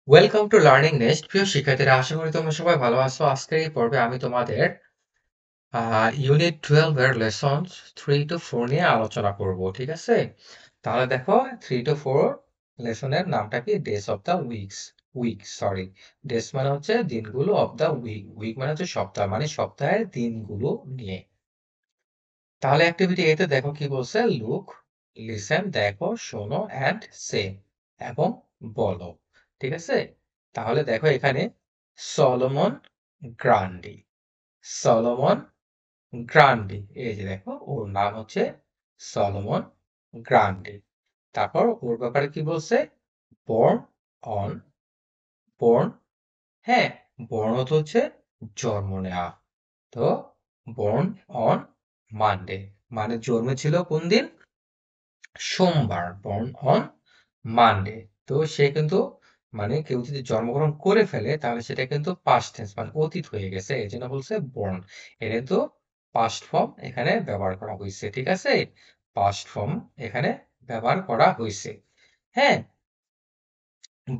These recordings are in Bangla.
Welcome to learning nest. প্রিয় শিক্ষার্থীরা, আশা করি তোমরা সবাই ভালো আছো। আজকের এই পর্বে আমি তোমাদের ইউনিট 12 এর লেসন 3 to 4 নিয়ে আলোচনা করব। ঠিক আছে? তাহলে দেখো, 3 to 4 লেসনের নামটা কি? Days of the sorry. Days মানে হচ্ছে দিনগুলো, অফ দ্য উইক মানে হচ্ছে সপ্তাহ, মানে সপ্তাহের দিনগুলো নিয়ে। তাহলে অ্যাক্টিভিটি এ তে দেখো কি বলছে? লুক, লিসেন, দেখো, শোনো, অ্যান্ড সে, এবং বলো। ঠিক আছে? তাহলে দেখো এখানে সলোমন গ্রান্ডি, সলোমন গ্রান্ডি, এই যে দেখো ওর নাম হচ্ছে সলোমন গ্রান্ডি। তারপর ওর ব্যাপারে কি বলছে? বর্ন অন, বর্ন, হ্যাঁ, বর্ন তো হচ্ছে জন্ম নেওয়া। তো বর্ন অন মানডে, মানে জন্মেছিল কোন দিন? সোমবার। Born on Monday. তো সে কিন্তু, মানে কেউ যদি জন্মগ্রহণ করে ফেলে তাহলে সেটা কিন্তু পাস্ট টেন্স, মানে অতীত হয়ে গেছে, এই জন্য বলছে বর্ন। এটা কিন্তু পাস্ট ফর্ম এখানে ব্যবহার করা হয়েছে। ঠিক আছে? পাস্ট ফর্ম এখানে ব্যবহার করা হয়েছে। হ্যাঁ,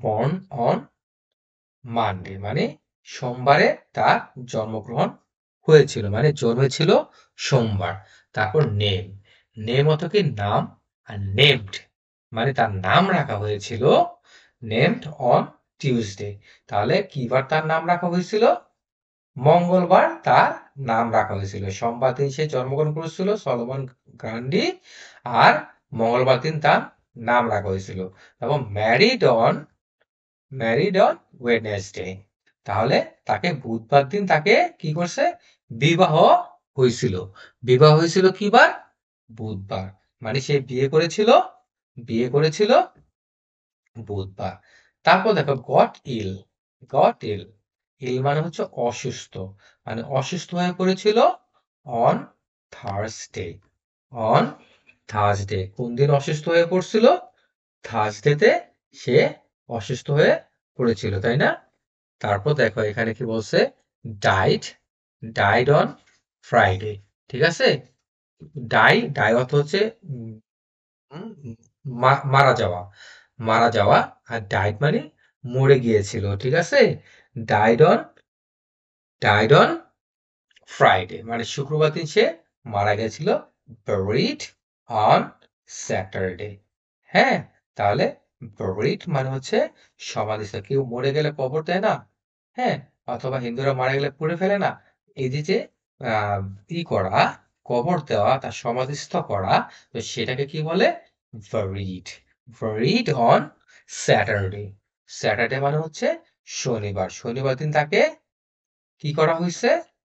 বর্ন অন মানডে মানে সোমবারে তার জন্মগ্রহণ হয়েছিল, মানে জন্মেছিল সোমবার। তারপর নেম, নেম অত কি? নাম। আর নেমড মানে তার নাম রাখা হয়েছিল, নেমড অন টিউসডে। তাহলে কিবার তার নাম রাখা হয়েছিল? মঙ্গলবার তার নাম রাখা হয়েছিল। সোমবার দিন সে জন্মগ্রহণ করেছিল সলোমন গ্রান্ডি, আর মঙ্গলবার দিন তার নাম রাখা হয়েছিল। এবং ম্যারিড অন ওয়েডনেসডে, তাহলে তাকে বুধবার দিন তাকে কি করছে? বিবাহ হয়েছিল। বিবাহ হয়েছিল কি বার? বুধবার। মানে সে বিয়ে করেছিল বুধবার। তারপর দেখো গট ইল, ইল মানে হচ্ছে অসুস্থ, মানে অসুস্থ হয়ে পড়েছিল অন থার্সডে, অন থার্সডে। কোন দিন অসুস্থ হয়ে পড়ছিল? থার্সডেতে সে অসুস্থ হয়ে পড়েছিল, তাই না? তারপর দেখো এখানে কি বলছে? Died, died on Friday. ঠিক আছে? ডাই অর্থ হচ্ছে মারা যাওয়া, মারা যাওয়া। আর ডাইড মানে মরে গিয়েছিল। ঠিক আছে? Died on died on Friday মানে শুক্রবার দিন সে মারা গেছিল। Buried on Saturday. হ্যাঁ, তাহলে বারিড মানে হচ্ছে সমাধিস্থ। কেউ মরে গেলে কবর দেয় না? হ্যাঁ, অথবা হিন্দুরা মারা গেলে পুড়ে ফেলে না? এই যে যে আহ, ই করা, কবর দেওয়া, তার সমাধিস্থ করা, তো সেটাকে কি বলে? Buried. Buried on Saturday. Saturday মানে হচ্ছে শনিবার। শনিবার দিন তাকে কি করা হয়েছে?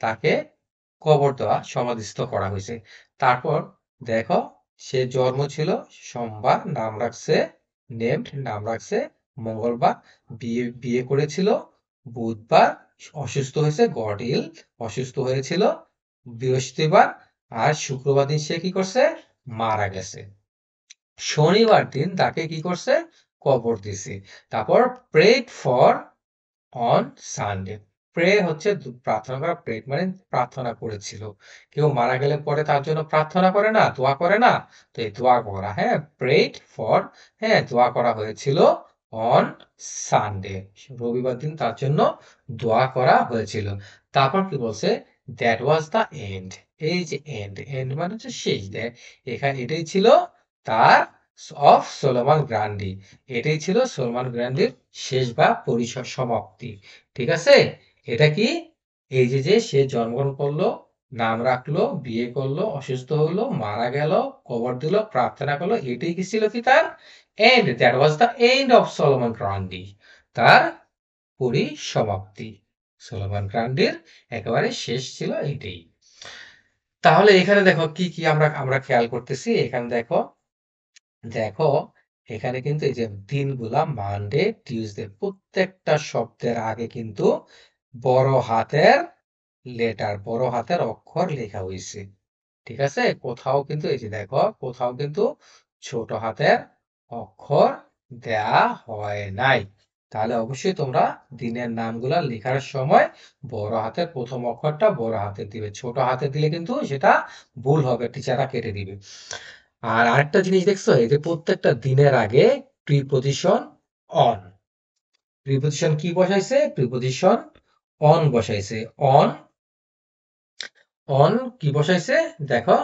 তাকে কবর দেওয়া, সমাধিস্থ করা হয়েছে। তারপর দেখো, সে জন্ম ছিল সোমবার, নাম রাখছে নাম রাখছে মঙ্গলবার, বিয়ে বিয়ে করেছিল বুধবার, অসুস্থ হয়েছে গড ইল, অসুস্থ হয়েছিল বৃহস্পতিবার, আর শুক্রবার দিন সে কি করছে? মারা গেছে। শনিবার দিন তাকে কি করছে? কবর দিছে। তারপর prayed for on Sunday. Pray হচ্ছে প্রার্থনা করা, প্রেড মানে প্রার্থনা করেছিল। কেউ মারা গেলে পরে তার জন্য প্রার্থনা করে না, দোয়া করে না? তো এই দোয়া করা, হ্যাঁ, প্রেড ফর, হ্যাঁ, দোয়া করা হয়েছিল অন সানডে, রবিবার দিন তার জন্য দোয়া করা হয়েছিল। তারপর কি বলছে? That was the and. এই যে এন্ড, এন্ড মানে হচ্ছে শেষ। এখানে এটাই ছিল তার অফ সোলোমান গ্রান্ডি, এটাই ছিল সলমান গ্র্যান্ডির শেষ বা সমাপ্তি। ঠিক আছে? এটা কি? এই যে যে সে জন্মগ্রহণ করলো, নাম রাখলো, বিয়ে করলো, অসুস্থ হলো, মারা গেল, কবর দিল, প্রার্থনা করলো, এটাই কি ছিল কি তার end? That was the end of Solomon Grundy, তার পরিসমাপ্তি। সলোমন গ্রান্ডির একেবারে শেষ ছিল এটাই। তাহলে এখানে দেখো কি কি আমরা আমরা খেয়াল করতেছি। এখানে দেখো, দেখো এখানে কিন্তু এই যে দিনগুলা মানডে, টিউসডে, প্রত্যেকটা শব্দের আগে কিন্তু বড় হাতের লেটার, বড় হাতের অক্ষর লেখা হয়েছে। ঠিক আছে? কোথাও কিন্তু এই যে দেখো, কোথাও কিন্তু ছোট হাতের অক্ষর দেয়া হয় নাই। তাহলে অবশ্যই তোমরা দিনের নামগুলা লেখার সময় বড় হাতের প্রথম অক্ষরটা বড় হাতে দিবে, ছোট হাতে দিলে কিন্তু সেটা ভুল হবে, টিচাররা কেটে দিবে। আর আরেকটা জিনিস দেখছো, এই যে প্রত্যেকটা দিনের আগে প্রিপজিশন অন, প্রিপোজিশন কি বসাইছে? প্রিপোজিশন অন বসাইছে। অন অন কি বসাইছে? দেখো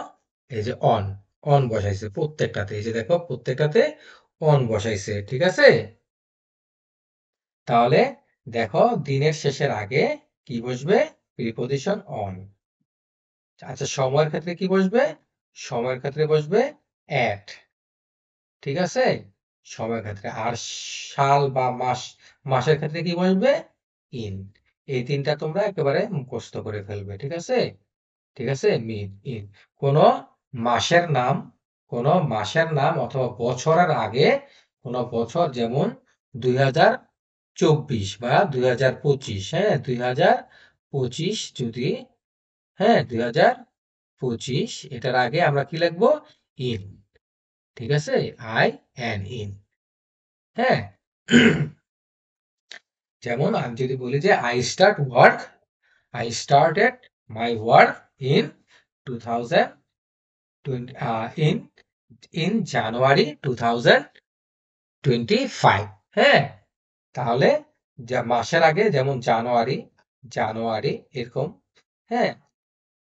এই যে অন বসাইছে প্রত্যেকটাতে। এই যে দেখো প্রত্যেকটাতে অন বসাইছে। ঠিক আছে? তাহলে দেখো দিনের শেষের আগে কি বসবে? Preposition on. আচ্ছা সময়ের ক্ষেত্রে কি বসবে? সময়ের ক্ষেত্রে বসবে at। ঠিক আছে? সময়ের ক্ষেত্রে। আর সাল বা মাসের ক্ষেত্রে কি বসবে? in। এই তিনটা তোমরা একেবারে মুখস্থ করে ফেলবে। ঠিক আছে? ঠিক আছে? in। কোন মাসের নাম অথবা বছরের আগে কোন বছর যেমন 2024 বা 2025, হ্যাঁ 2025 যদি, হ্যাঁ 2025 এটার আগে আমরা কি লিখবো? in। ঠিক আছে? in। হ্যাঁ যেমন আমি যদি বলি যে I started my work in 2020 in January 2025। হ্যাঁ তাহলে মাসের আগে যেমন জানুয়ারি এরকম, হ্যাঁ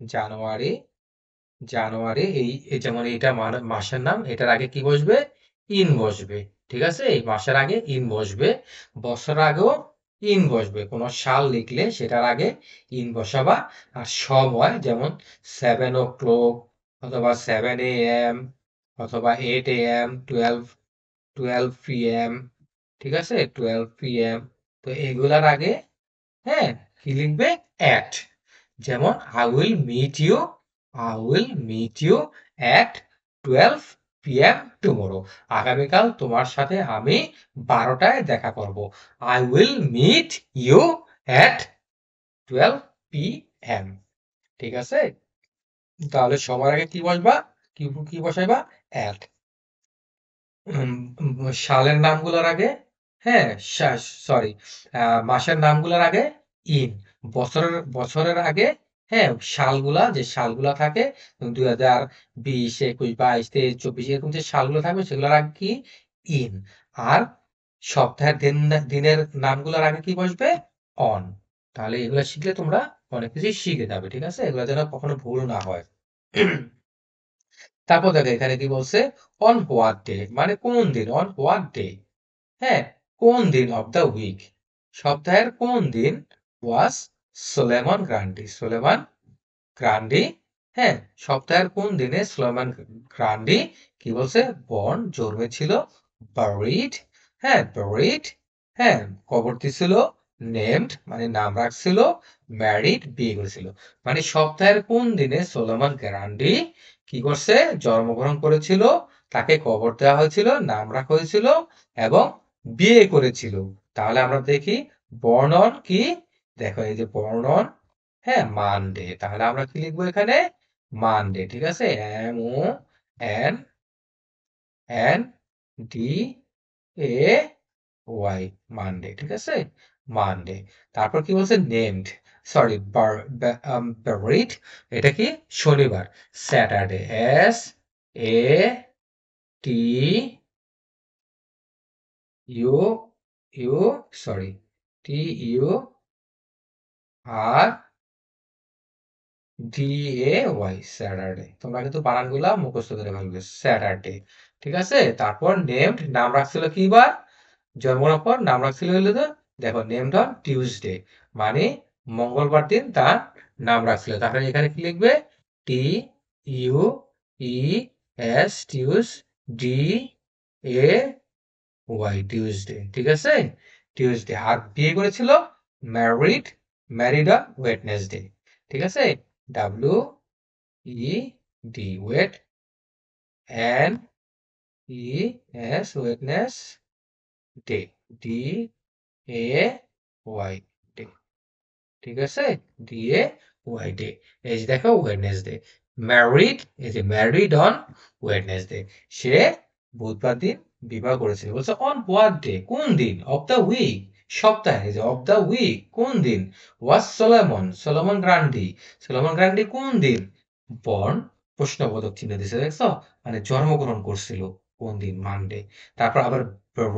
জানুয়ারি এই যেমন এটা মাসের নাম, এটার আগে কি বসবে? ইন বসবে। ঠিক আছে? এই মাসের আগে ইন বসবে। বছর আগেও ইন বসবে। কোন সাল লিখলে সেটার আগে ইন বসাবা। আর সময় যেমন 7 o'clock অথবা 7 AM অথবা 8 AM, 12 PM। ঠিক আছে? 12 PM। তো এগুলার আগে, হ্যাঁ কি লিখবে? at। যেমন I will meet you at 12 PM tomorrow। আগামীকাল তোমার সাথে আমি 12টায় দেখা করব। I will meet you at 12 PM। ঠিক আছে? তাহলে সবার আগে কি বসবা? কি বসাইবা? at। সালের নামগুলোর আগে, হ্যাঁ সরি, মাসের নামগুলোর আগে ইন। বছরের আগে, হ্যাঁ যে সালগুলা থাকে 2020, 21, 22, 23, 24 এরকম যে সালগুলো থাকবে সেগুলোর আগে কি? ইন। আর সপ্তাহের দিনের নামগুলোর আগে কি বসবে? অন। তাহলে এগুলো শিখলে তোমরা অনেক কিছুই শিখে যাবে। ঠিক আছে? এগুলো যেন কখনো ভুল না হয়। তারপর দেখো এখানে কি বলছে? অন হোয়াট ডে, মানে কোন দিন? অন হোয়াট ডে, হ্যাঁ কোন দিন অফ দ্য উইক, সপ্তাহের কোন দিন ওয়াজ সোলেমান গ্রান্ডি, হ্যাঁ সপ্তাহের কোন দিনে সোলেমান গ্রান্ডি কি বলছে? বর্ন জন্মেছিল। বারিড, বারিড, কবর দিছিল। নেমড মানে নাম রাখছিল। ম্যারিড বিয়ে করেছিল। মানে সপ্তাহের কোন দিনে সোলেমান গ্রান্ডি কি করছে? জন্মগ্রহণ করেছিল, তাকে কবর দেওয়া হয়েছিল, নাম রাখা হয়েছিল এবং বিয়ে করেছিল। তাহলে আমরা দেখি বর্ন অন কি? দেখো এই যে বর্ন অন, মানডে। তাহলে আমরা কি লিখবো এখানে? মানডে। ঠিক আছে? MONDAY, Monday. ঠিক আছে? মানডে। তারপর কি বলছে? নেমড, সরি বারিড, এটা কি? শনিবার। Saturday, SATU sorry TURDAY, Saturday. তোমরা কিন্তু বানানগুলা মুখস্থ করে ফেলবে। স্যাটারডে। ঠিক আছে? তারপর নেমড, নাম রাখছিল কি বার? জন্মের পর নাম রাখছিল হলো যে, দেখো নেমড অন টিউসডে, মানে মঙ্গলবার দিন তার নাম রাখছিল। তাহলে এখানে কি লিখবে? TUESDAY, Tuesday. ঠিক আছে? টিউসডে। আর বিয়ে করেছিল ম্যারিড অন ওয়েডনেসডে। ঠিক আছে? WED, wait Wednesday, DAY, day. ঠিক আছে? DAY, এই যে দেখো ওয়েডনেসডে। ম্যারিড, এই যে ম্যারিড অন ওয়েডনেসডে, সে বুধবার দিন বিবাহ করেছিল। বলছে অন হোয়াট ডে, কোন দিন? অফ দ্য উইক, সপ্তাহে। এই যে অফ দ্য উইক, কোন দিন? ওয়াজ সোলোমন গ্রান্ডি কোন দিন? বর্ন, প্রশ্নবোধক চিহ্ন দিছে, দেখছো? মানে জন্মগ্রহণ করছিল কোন দিন? মানডে। তারপর আবার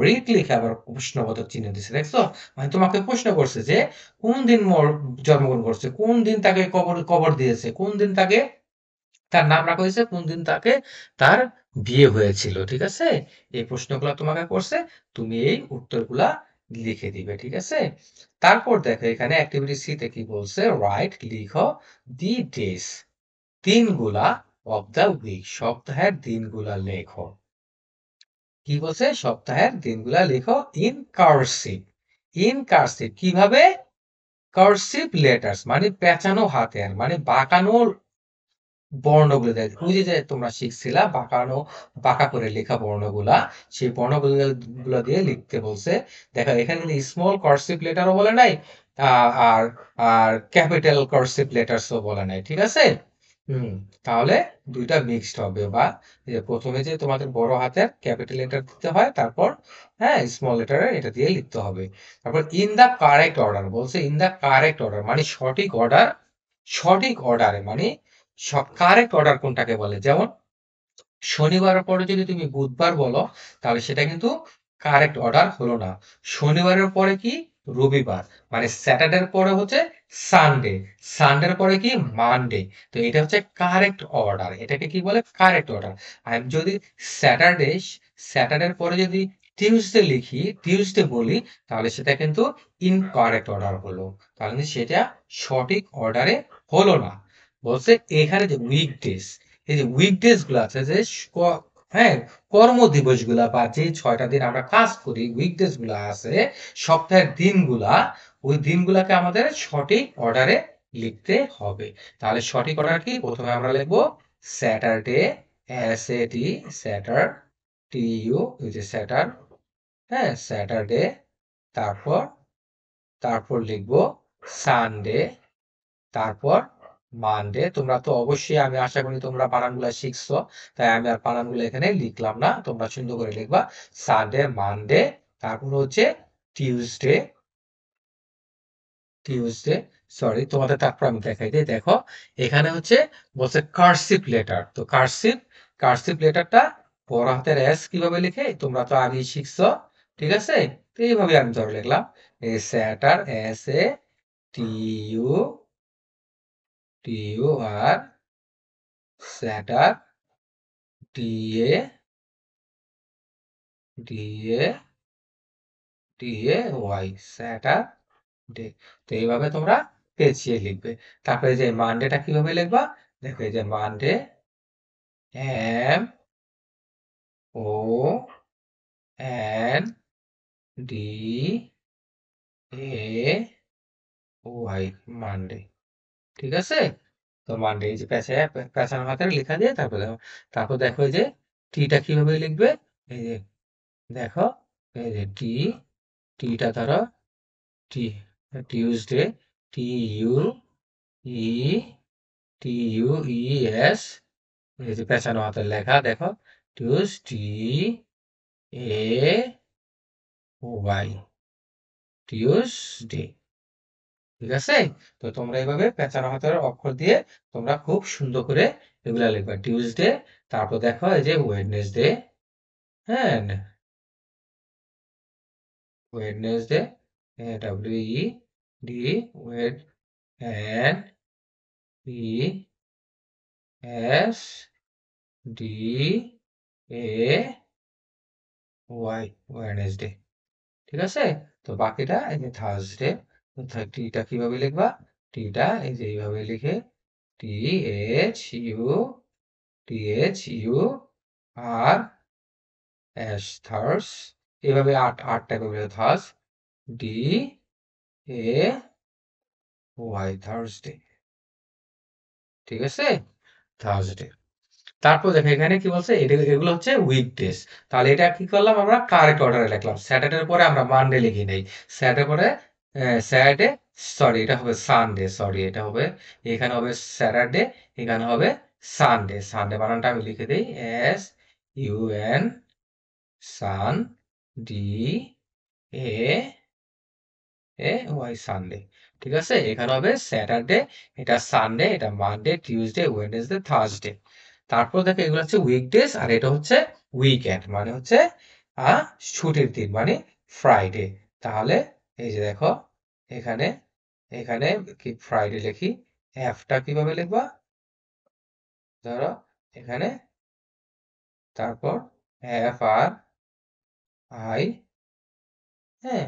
রিড লিখে আবার প্রশ্নবোধক চিহ্ন দিছে, দেখছো? মানে তোমাকে প্রশ্ন করছে যে কোন দিন জন্মগ্রহণ করছে, কোন দিন তাকে কবর দিয়েছে, কোন দিন তাকে তার নাম রাখা হয়েছে, কোন দিন তাকে তার বিয়ে হয়েছিল, ঠিক আছে? এই প্রশ্নগুলো তোমাকে করছে, তুমি এই উত্তরগুলা লিখে দিবে, ঠিক আছে? তারপর দেখো এখানে অ্যাক্টিভিটি সি তে কি বলছে, রাইট লিখো দি ডেজ, দিনগুলা অফ দ্য উইক, সপ্তাহের দিনগুলা লেখো। কি বলছে, সপ্তাহের দিনগুলা লেখো ইন কার্সিভ। ইন কার্সিভ কিভাবে? কার্সিভ লেটার্স মানে পেঁচানো হাতের, মানে বাঁকানো বর্ণগুলো দেয়। ওই যে তোমরা শিখছিলা বাঁকানো, বাঁকা করে লেখা বর্ণগুলা, সেই বর্ণগুলো দিয়ে লিখতে বলছে। দেখো এখানে কিন্তু স্মল কার্সিভ লেটারও বলে নাই, আর আর ক্যাপিটাল কার্সিভ লেটারসও বলে নাই, ঠিক আছে? তাহলে দুইটা মিক্সড হবে, বা প্রথমে যে তোমাদের বড় হাতের ক্যাপিটাল লেটার দিতে হয়, তারপর হ্যাঁ স্মল লেটারে এটা দিয়ে লিখতে হবে। তারপর ইন দা কারেক্ট অর্ডার বলছে, ইন দা কারেক্ট অর্ডার মানে সঠিক অর্ডার, সঠিক অর্ডারে মানে কারেক্ট অর্ডার কোনটাকে বলে? যেমন শনিবারের পরে যদি তুমি বুধবার বলো, তাহলে সেটা কিন্তু কারেক্ট অর্ডার হলো না। শনিবারের পরে কি? রবিবার। মানে স্যাটারডের পরে হচ্ছে সানডে, সানডের পরে কি? মানডে। তো এটা হচ্ছে কারেক্ট অর্ডার, এটাকে কি বলে? Correct order. আর যদি স্যাটারডে, স্যাটারডের পরে যদি টিউসডে লিখি, টিউসডে বলি, তাহলে সেটা কিন্তু ইনকারেক্ট অর্ডার হলো, তাহলে কিন্তু সেটা সঠিক অর্ডারে হলো না। বলছে এখানে যে উইকডেজ, এই যে উইকডেজ গুলো আছে, যে হ্যাঁ কর্মদিবস গুলা বা যে 6টা দিন আমরা কাজ করি, উইকডেজ গুলা আছে, সপ্তাহের দিনগুলা, ওই দিনগুলাকে আমাদের সঠিক অর্ডারে লিখতে হবে। তাহলে সঠিক অর্ডার কি? প্রথমে আমরা লিখবো স্যাটারডে, SAT, স্যাটার, TU, এই যে স্যাটার, হ্যাঁ স্যাটারডে। তারপর তারপর লিখবো সানডে, তারপর মানডে। তোমরা তো অবশ্যই, আমি আশা করি তোমরা বানানগুলো শিখছো, তাই আমি আর বানানগুলো এখানে লিখলাম না, তোমরা সুন্দর করে লিখবা সানডে, মানডে। তারপর হচ্ছে টিউসডে, টিউসডে, সরি তোমাদের তারপর আমি দেখাই দিই। দেখো এখানে হচ্ছে বলছে কার্সিভ লেটার, তো কার্সিভ, কার্সিভ লেটারটা বড় হাতের এস কিভাবে লিখে তোমরা তো আগেই শিখছো, ঠিক আছে? তো এইভাবে আমি ধরে লিখলাম, এই স্যাটার, SATU, TUR, স্যাটার, DA, DA, DAY, Saturday. তো এইভাবে তোমরা পেঁচিয়ে লিখবে। তারপরে যে মানডেটা কিভাবে লিখবা? দেখো এই যে মানডে, MONDAY, ঠিক আছে? তো মানডে এই যে পেঁচানো হাতের লেখা দিয়ে তারপর দেখো, তারপর দেখো এই যে টিটা কিভাবে লিখবে? এই যে দেখো, এই যে টিটা ধরো, টি, টিউসডে, TUES, এই যে পেঁচানো হাতের লেখা দেখো, TUSDAY, টিউসডে, ঠিক আছে? তো তোমরা এইভাবে পেঁচানো হাতের অক্ষর দিয়ে তোমরা খুব সুন্দর করে এগুলা লিখবা, টিউসডে। তারপর দেখো এই যে ওয়েডনেসডে, হ্যাঁ ওয়েডনেসডে, WED, ওয়েড, NESDAY, ওয়েডনেসডে, ঠিক আছে? তো বাকিটা এই যে থার্সডে, টিটা কিভাবে লিখবা? টিটা এই যে এইভাবে লিখে, THU, THUR, থার্স, এভাবে আট টাইপের থার্স, DAY, থার্সডে, ঠিক আছে? থার্সডে। তারপর দেখো এখানে কি বলছে, এগুলো হচ্ছে উইকডেজ। তাহলে এটা কি করলাম, আমরা কারেক্ট অর্ডারে লিখলাম। স্যাটারডের পরে আমরা মানডে লিখি নাই, স্যাটারডে পরে স্যাটারডে, সরি এটা হবে সানডে, সরি এটা হবে, এখানে হবে স্যাটারডে, এখানে হবে সানডে। সানডে বানানটা আমি লিখে দিই, SUN, সান, DAY, সানডে, ঠিক আছে? এখানে হবে স্যাটারডে, এটা সানডে, এটা মানডে, টিউসডে, ওয়েডনেসডে, থার্সডে। তারপর দেখো এগুলো হচ্ছে উইকডেজ, আর এটা হচ্ছে উইকেন্ড, মানে হচ্ছে আ ছুটির দিন মানে ফ্রাইডে। তাহলে এই যে দেখো এখানে, এখানে কি ফ্রাইডে লিখি। F টা কিভাবে লিখবা? ধরো এখানে তারপর FRI হ্যাঁ?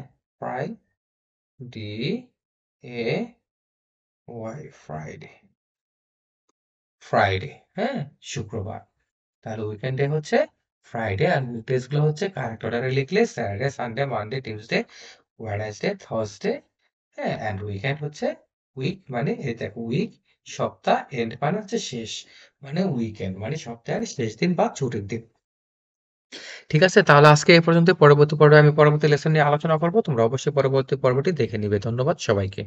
ফ্রাইডে ফ্রাইডে, হ্যাঁ? শুক্রবার। তাহলে উইকেন্ডে হচ্ছে ফ্রাইডে আর উইকডেজ গুলো হচ্ছে কারেক্ট অর্ডারে লিখলে Saturday, Sunday, Monday, Tuesday, Wednesday, Thursday, হ্যাঁ? অ্যান্ড উইকেন্ড হচ্ছে উইক মানে এই দেখো উইক সপ্তাহ এন্ড মানে হচ্ছে শেষ। মানে উইকেন্ড মানে সপ্তাহের শেষ দিন বা ছুটির দিন। ঠিক আছে? তাহলে আজকে এ পর্যন্ত। পরবর্তী পর্বে আমি পরবর্তী লেসন নিয়ে আলোচনা করব। তোমরা অবশ্যই পরবর্তী পর্বটি দেখে নিবে। ধন্যবাদ সবাইকে।